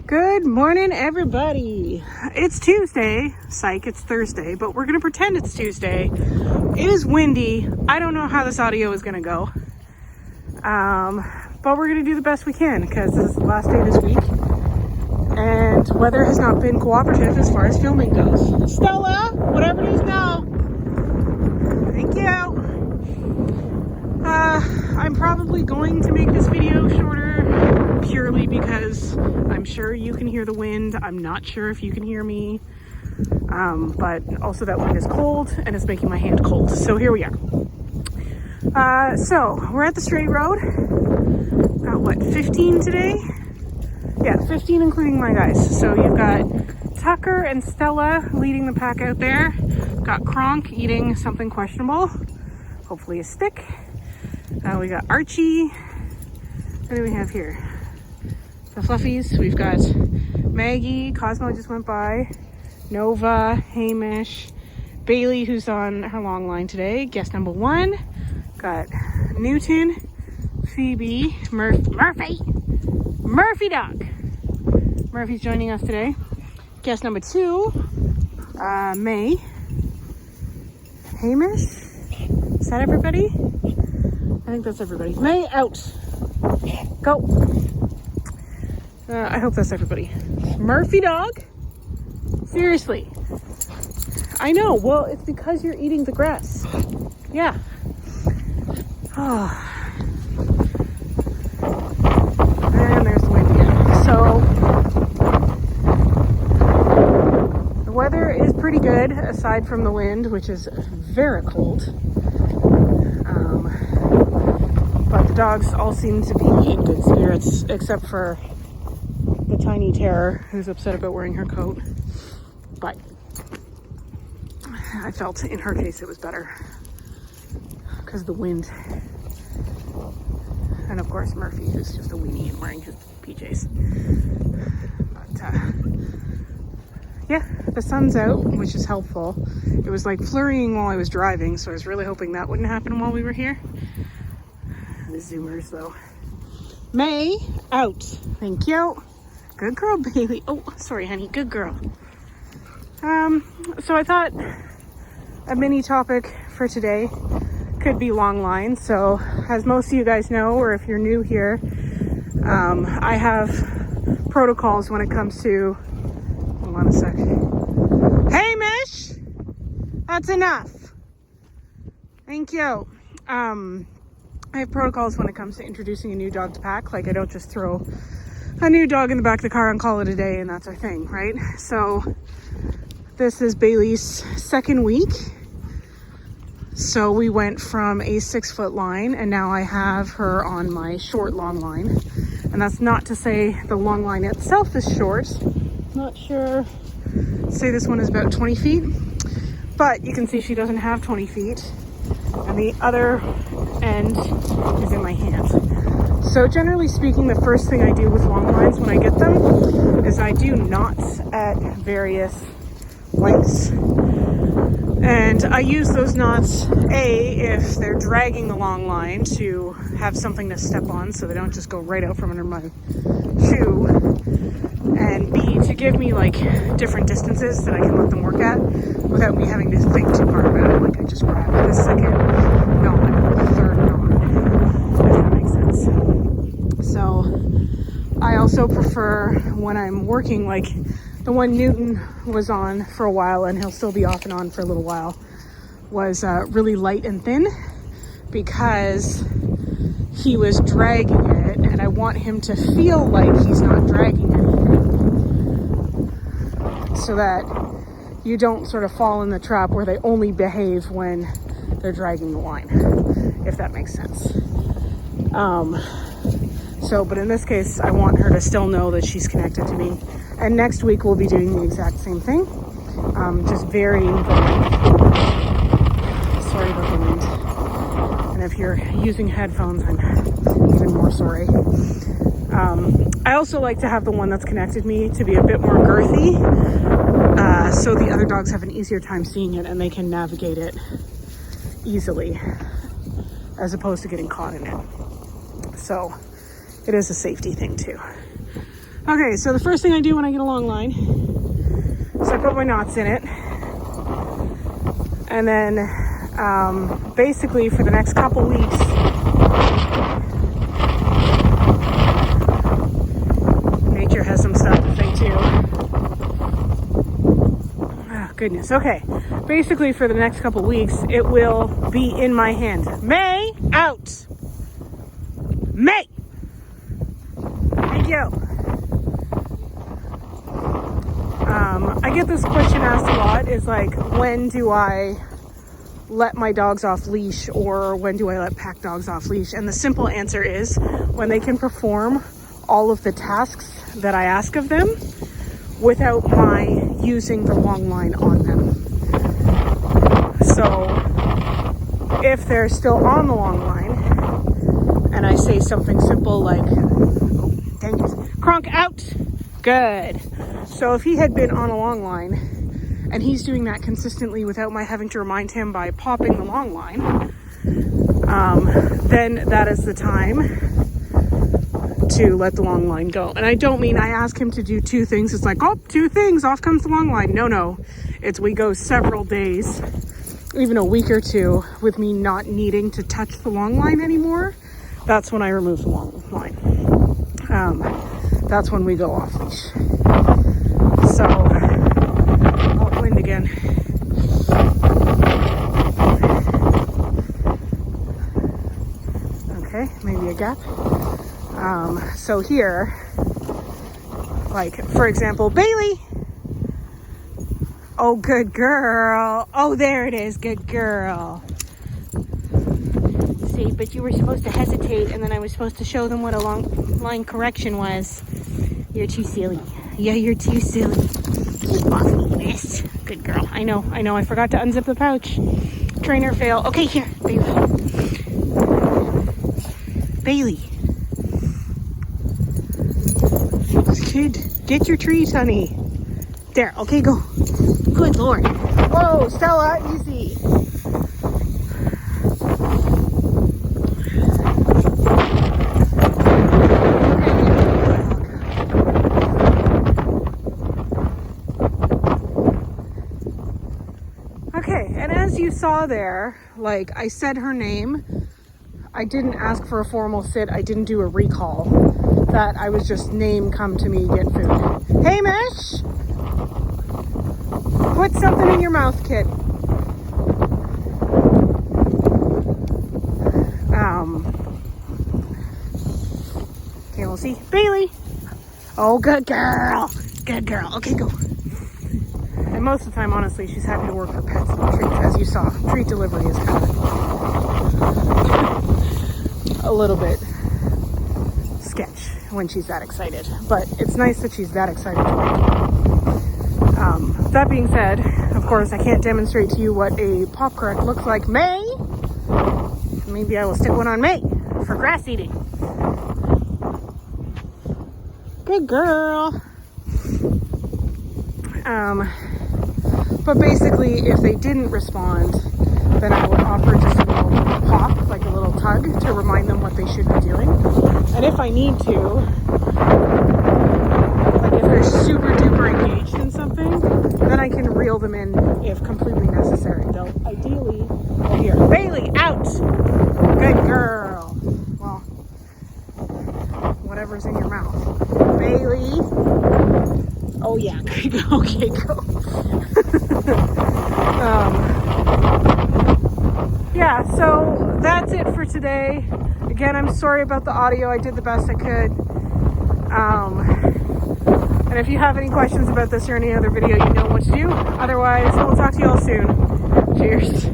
Good morning, everybody. It's Tuesday. Psych, it's Thursday, but we're gonna pretend it's Tuesday. It is windy. I don't know how this audio is gonna go. But we're gonna do the best we can because this is the last day this week. And weather has not been cooperative as far as filming goes. Stella, whatever it is now. Thank you. I'm probably going to make this video shorter purely because I'm sure you can hear the wind. I'm not sure if you can hear me. But also that wind is cold and it's making my hand cold. So here we are. So we're at the straight road. Got what, 15 today? Yeah, 15 including my guys. So you've got Tucker and Stella leading the pack out there. Got Kronk eating something questionable. Hopefully a stick. We got Archie. What do we have here? The Fluffies. We've got Maggie. Cosmo just went by. Nova, Hamish, Bailey, who's on her long line today. Guest number 1. Got Newton, Phoebe, Murphy Dog. Murphy's joining us today. Guest number 2, May, Hamish. Is that everybody? I think that's everybody. May, out. Go. I hope that's everybody. Murphy Dog? Seriously. I know. Well, it's because you're eating the grass. Yeah. Oh. And there's the wind again. So, the weather is pretty good aside from the wind, which is very cold. But the dogs all seem to be in good spirits, except for the tiny terror who's upset about wearing her coat. But I felt in her case it was better because of the wind. And of course Murphy, who's just a weenie and wearing his PJs. But yeah, the sun's out, which is helpful. It was like flurrying while I was driving, so I was really hoping that wouldn't happen while we were here. The zoomers though. May, out. Thank you. Good girl, Bailey. Oh, sorry, honey. Good girl. So I thought a mini topic for today could be long lines. So as most of you guys know, or if you're new here, I have protocols when it comes to, hold on a sec. Hey, Mish! That's enough. Thank you. I have protocols when it comes to introducing a new dog to pack. Like, I don't just throw a new dog in the back of the car and call it a day and that's our thing, right? So this is Bailey's second week. So we went from a 6-foot line and now I have her on my short long line. And that's not to say the long line itself is short. Not sure. Say this one is about 20 feet, but you can see she doesn't have 20 feet. And the other end is in my hand. So generally speaking, the first thing I do with long lines when I get them is I do knots at various lengths. And I use those knots, A, if they're dragging the long line to have something to step on so they don't just go right out from under my shoe. And B, to give me like different distances that I can let them work at without me having to think too hard about it. Like I just grab the second knot, the third knot, if that makes sense. So I also prefer when I'm working, like the one Newton was on for a while and he'll still be off and on for a little while, was really light and thin because he was dragging it and I want him to feel like he's not dragging anything so that you don't sort of fall in the trap where they only behave when they're dragging the line, if that makes sense. But in this case, I want her to still know that she's connected to me. And next week we'll be doing the exact same thing, just varying the length. Sorry about the wind. And if you're using headphones, I'm even more sorry. I also like to have the one that's connected me to be a bit more girthy, so the other dogs have an easier time seeing it and they can navigate it easily, as opposed to getting caught in it. So it is a safety thing too. Okay, so the first thing I do when I get a long line is I put my knots in it. And then basically for the next couple weeks, nature has some stuff to say too. Oh, goodness. Okay. Basically for the next couple weeks, it will be in my hand. May, out. May. Thank you. I get this question asked a lot, is like, when do I let my dogs off leash, or when do I let pack dogs off leash? And the simple answer is when they can perform all of the tasks that I ask of them without my using the long line on them. So if they're still on the long line and I say something simple like, oh, thank you, Kronk, out. Good. So if he had been on a long line and he's doing that consistently without my having to remind him by popping the long line, then that is the time to let the long line go. And I don't mean I ask him to do two things. It's like, oh, two things, off comes the long line. No. It's we go several days, even a week or two, with me not needing to touch the long line anymore. That's when I remove the long line. That's when we go off leash. So, oh, wind again. Okay, maybe a gap. So here, like, for example, Bailey. Oh, good girl. Oh, there it is. Good girl. See, but you were supposed to hesitate, and then I was supposed to show them what a long line correction was. You're too silly. Yeah, you're too silly. Keep off me, miss. Good girl. I know. I forgot to unzip the pouch. Trainer fail. Okay, here, Bailey. Kid, get your treat, honey. There. Okay, go. Good Lord. Whoa, Stella, easy. Okay, and as you saw there, like, I said her name. I didn't ask for a formal sit. I didn't do a recall. That I was just name, come to me, get food. Hey, Mish! Put something in your mouth, kid. Okay, we'll see. Bailey! Oh, good girl! Good girl. Okay, go. And most of the time, honestly, she's happy to work for pets and treats. As you saw, treat delivery is kind of a little bit sketch when she's that excited. But it's nice that she's that excited to work. That being said, of course, I can't demonstrate to you what a pop correct looks like. May! Maybe I will stick one on May for grass eating. Good girl. But basically, if they didn't respond, then I would offer just a little pop, like a little tug, to remind them what they should be doing. And if I need to, like if they're super duper engaged in something, then I can reel them in if completely necessary. They'll ideally, oh here, Bailey, out! Good girl. Well, whatever's in your mouth. Bailey. Oh yeah, okay, go. Yeah, so that's it for today. Again, I'm sorry about the audio. I did the best I could. And if you have any questions about this or any other video, you know what to do. Otherwise, we'll talk to you all soon. Cheers.